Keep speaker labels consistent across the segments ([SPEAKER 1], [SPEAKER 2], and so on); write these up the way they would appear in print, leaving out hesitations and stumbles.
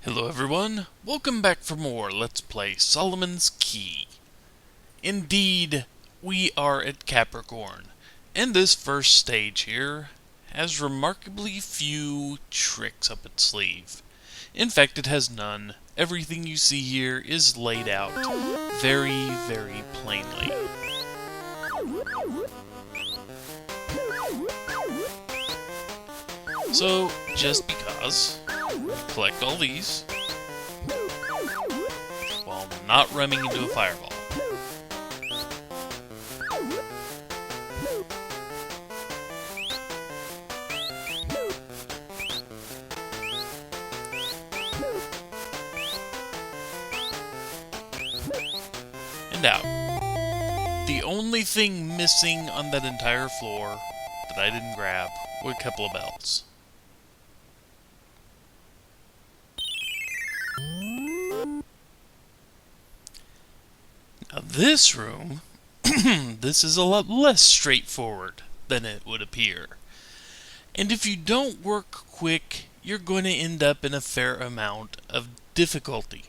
[SPEAKER 1] Hello everyone, welcome back for more Let's Play Solomon's Key. Indeed, we are at Capricorn, and this first stage here has remarkably few tricks up its sleeve. In fact, it has none. Everything you see here is laid out very, very plainly. So, just because we collect all these while not running into a fireball. And out. The only thing missing on that entire floor that I didn't grab were a couple of bells. Now this room, this is a lot less straightforward than it would appear. And if you don't work quick, you're going to end up in a fair amount of difficulty.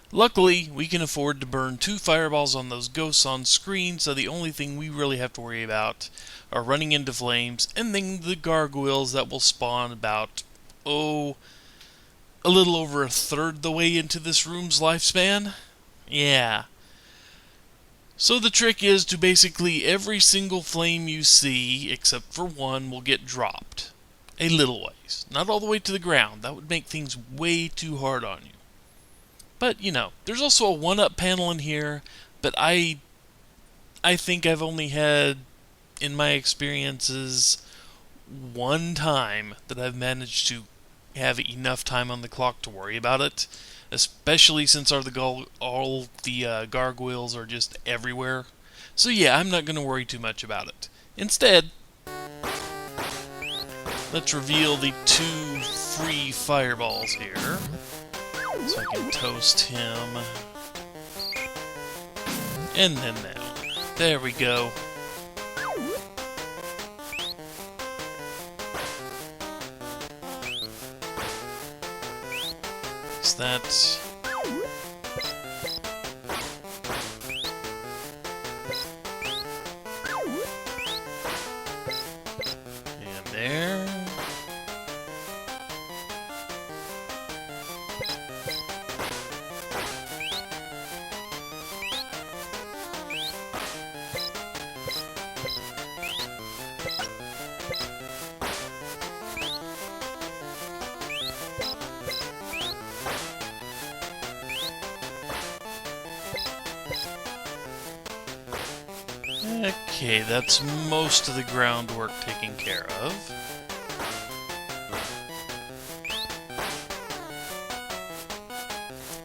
[SPEAKER 1] Luckily, we can afford to burn 2 fireballs on those ghosts on screen, so the only thing we really have to worry about are running into flames, and then the gargoyles that will spawn about, a little over a third the way into this room's lifespan. Yeah. So the trick is to basically every single flame you see, except for one, will get dropped. A little ways. Not all the way to the ground. That would make things way too hard on you. But, there's also a 1-up panel in here, but I think I've only had, in my experiences, one time that I've managed to have enough time on the clock to worry about it. Especially since all the gargoyles are just everywhere. So yeah, I'm not going to worry too much about it. Instead, let's reveal the 2 free fireballs here. So I can toast him. And then now. There we go. That. And there. Okay, that's most of the groundwork taken care of.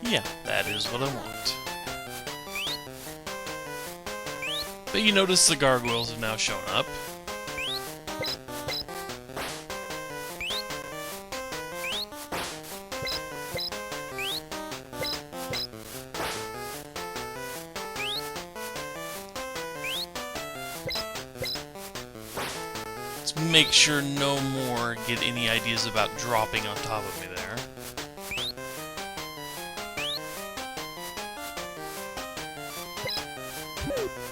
[SPEAKER 1] Yeah, that is what I want. But you notice the gargoyles have now shown up. Make sure no more get any ideas about dropping on top of me there.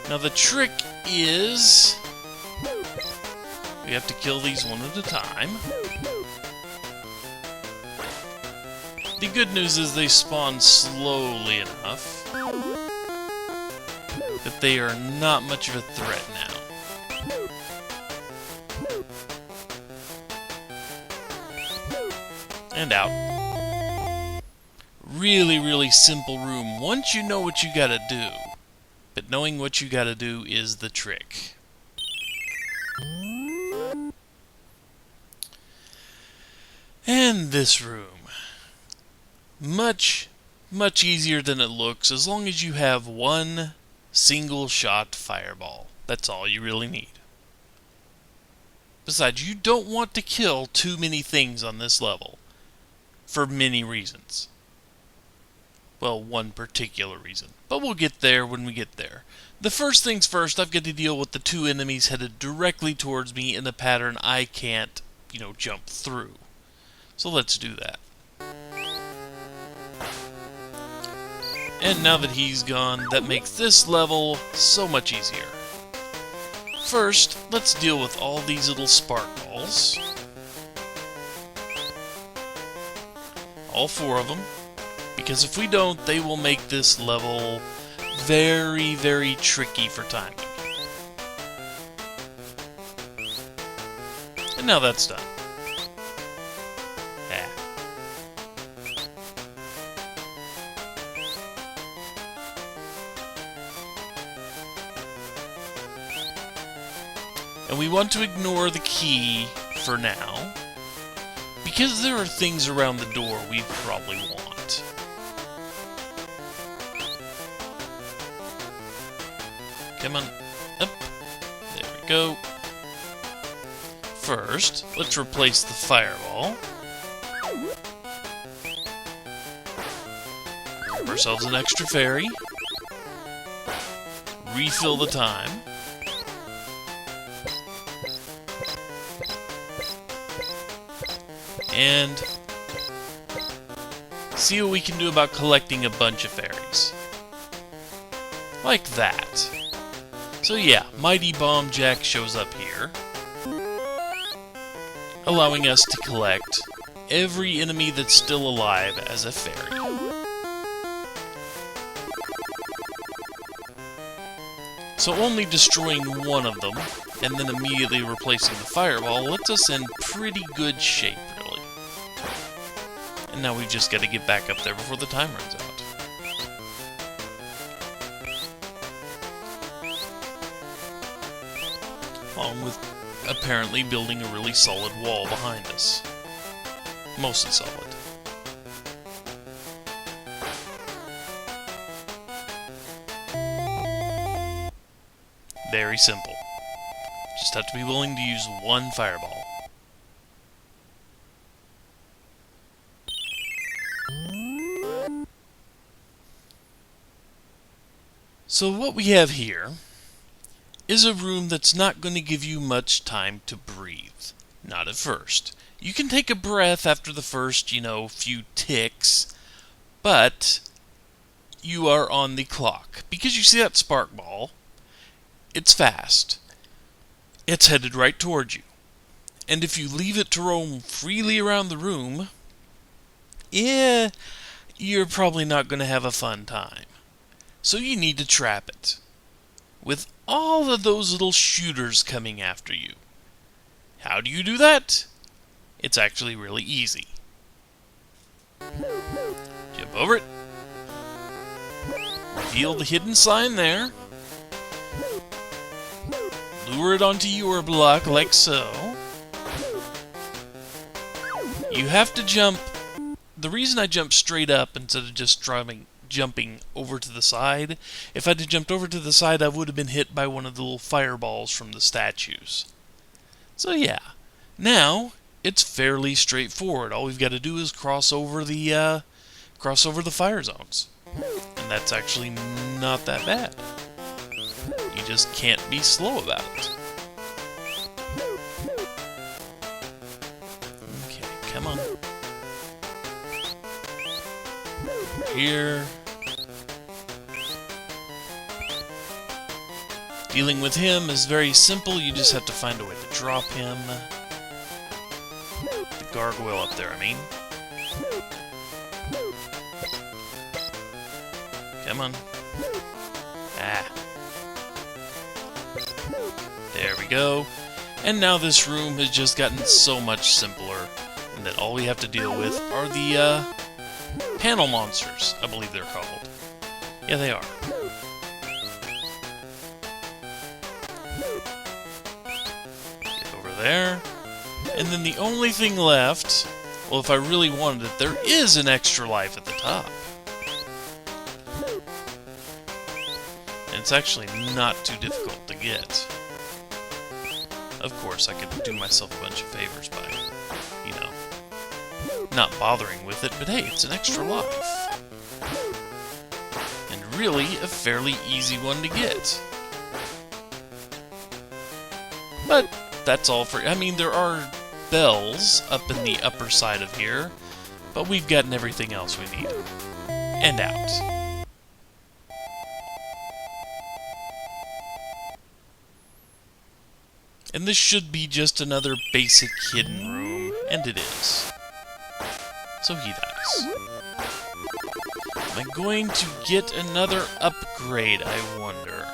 [SPEAKER 1] Now the trick is we have to kill these one at a time. The good news is they spawn slowly enough that they are not much of a threat now. And out. Really, really simple room once you know what you gotta do. But knowing what you gotta do is the trick. And this room. Much, much easier than it looks as long as you have one single shot fireball. That's all you really need. Besides, you don't want to kill too many things on this level. For many reasons. Well, one particular reason. But we'll get there when we get there. The first things first, I've got to deal with the 2 enemies headed directly towards me in a pattern I can't, jump through. So let's do that. And now that he's gone, that makes this level so much easier. First, let's deal with all these little spark balls. All 4 of them. Because if we don't, they will make this level very, very tricky for timing. And now that's done. Ah. And we want to ignore the key for now, because there are things around the door we probably want. Come on, up. There we go. First, let's replace the fireball. Grab ourselves an extra fairy. Refill the time. And see what we can do about collecting a bunch of fairies. Like that. So yeah, Mighty Bomb Jack shows up here, allowing us to collect every enemy that's still alive as a fairy. So only destroying one of them, and then immediately replacing the fireball, lets us in pretty good shape, really. And now we've just got to get back up there before the time runs out. Along with apparently building a really solid wall behind us. Mostly solid. Very simple. Just have to be willing to use one fireball. So what we have here is a room that's not going to give you much time to breathe. Not at first. You can take a breath after the first, few ticks, but you are on the clock. Because you see that spark ball, it's fast. It's headed right towards you. And if you leave it to roam freely around the room, you're probably not going to have a fun time. So you need to trap it with all of those little shooters coming after you. How do you do that? It's actually really easy. Jump over it. Reveal the hidden sign there. Lure it onto your block like so. You have to jump. The reason I jumped straight up instead of just jumping over to the side, if I'd jumped over to the side, I would have been hit by one of the little fireballs from the statues. So yeah, now it's fairly straightforward. All we've got to do is cross over the fire zones, and that's actually not that bad. You just can't be slow about it. Okay, come on. Here. Dealing with him is very simple. You just have to find a way to drop him. The gargoyle up there, I mean. Come on. Ah. There we go. And now this room has just gotten so much simpler, and that all we have to deal with are the panel monsters, I believe they're called. Yeah, they are. Get over there. And then the only thing left, well, if I really wanted it, there is an extra life at the top. And it's actually not too difficult to get. Of course, I could do myself a bunch of favors by, not bothering with it, but hey, it's an extra life. And really, a fairly easy one to get. But that's all for... there are bells up in the upper side of here, but we've gotten everything else we need. And out. And this should be just another basic hidden room, and it is. So he dies. Am I going to get another upgrade, I wonder?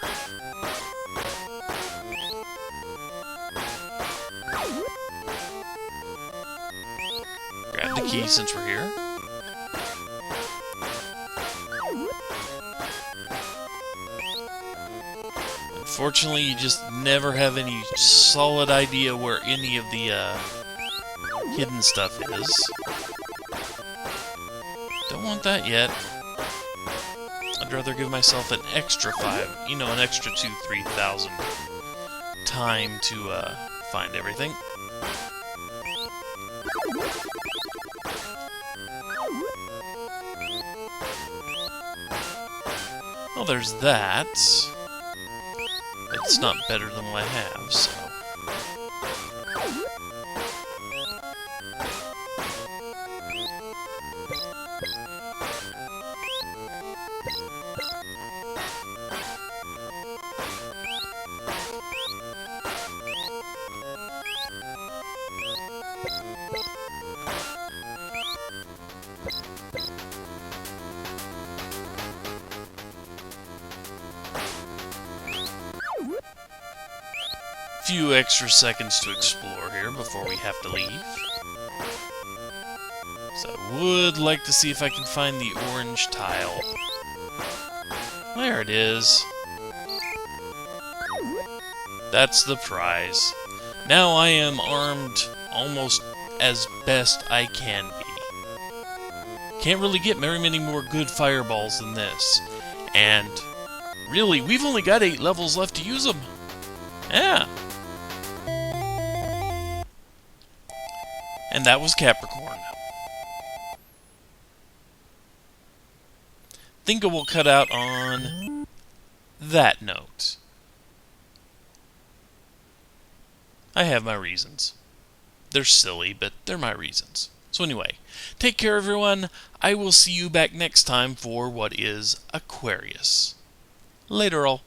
[SPEAKER 1] Grab the key since we're here. Unfortunately, you just never have any solid idea where any of the hidden stuff is. Don't want that yet. I'd rather give myself an extra 5, you know, an extra 2,000-3,000 time to find everything. Well, there's that. It's not better than what I have, so... Few extra seconds to explore here before we have to leave. So I would like to see if I can find the orange tile. There it is. That's the prize. Now I am armed almost as best I can be. Can't really get very many more good fireballs than this. And really, we've only got 8 levels left to use them. Yeah. And that was Capricorn. Think I will cut out on that note. I have my reasons. They're silly, but they're my reasons. So anyway, take care everyone. I will see you back next time for what is Aquarius. Later all.